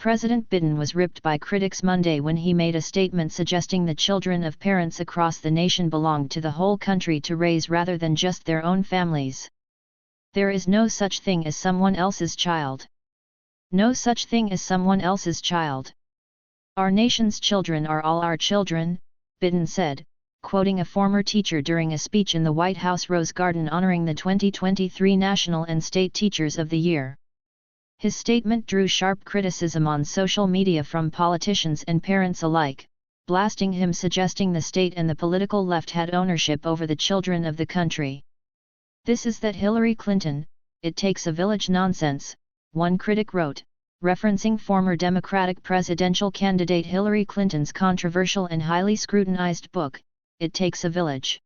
President Biden was ripped by critics Monday when he made a statement suggesting the children of parents across the nation belonged to the whole country to raise rather than just their own families. There is no such thing as someone else's child. No such thing as someone else's child. Our nation's children are all our children, Biden said, quoting a former teacher during a speech in the White House Rose Garden honoring the 2023 National and State Teachers of the Year. His statement drew sharp criticism on social media from politicians and parents alike, blasting him, suggesting the state and the political left had ownership over the children of the country. "This is that Hillary Clinton, it takes a village nonsense," one critic wrote, referencing former Democratic presidential candidate Hillary Clinton's controversial and highly scrutinized book, It Takes a Village.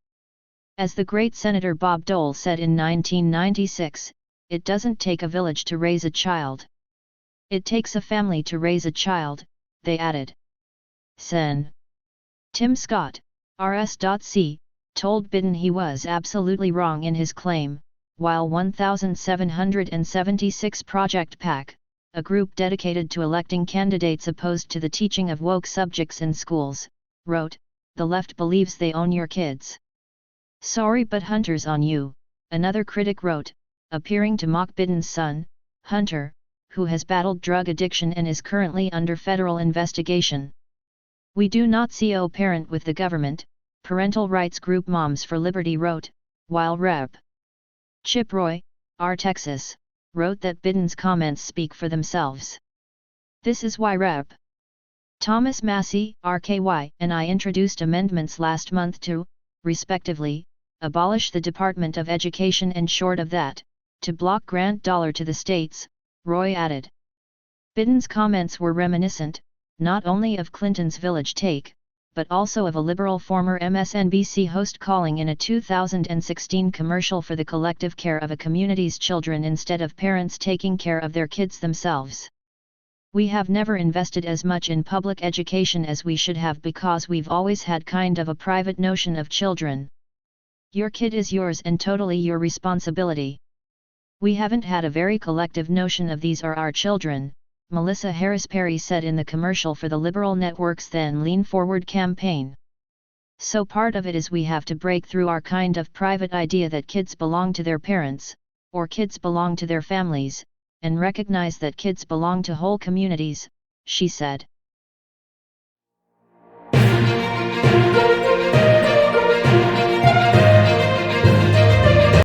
As the great Senator Bob Dole said in 1996, "It doesn't take a village to raise a child. It takes a family to raise a child," they added. Sen. Tim Scott, RS.C., told Biden he was absolutely wrong in his claim, while 1776 Project PAC, a group dedicated to electing candidates opposed to the teaching of woke subjects in schools, wrote, "The left believes they own your kids. Sorry, but Hunter's on you," another critic wrote, appearing to mock Biden's son, Hunter, who has battled drug addiction and is currently under federal investigation. "We do not co-parent with the government," parental rights group Moms for Liberty wrote, while Rep. Chip Roy, R. Texas, wrote that Biden's comments speak for themselves. "This is why Rep. Thomas Massie, RKY, and I introduced amendments last month to, respectively, abolish the Department of Education and short of that, to block grant dollar to the states," Roy added. Biden's comments were reminiscent, not only of Clinton's village take, but also of a liberal former MSNBC host calling in a 2016 commercial for the collective care of a community's children instead of parents taking care of their kids themselves. "We have never invested as much in public education as we should have because we've always had kind of a private notion of children. Your kid is yours and totally your responsibility. We haven't had a very collective notion of these are our children," Melissa Harris Perry said in the commercial for the liberal network's then Lean Forward campaign. "So part of it is we have to break through our kind of private idea that kids belong to their parents, or kids belong to their families, and recognize that kids belong to whole communities," she said.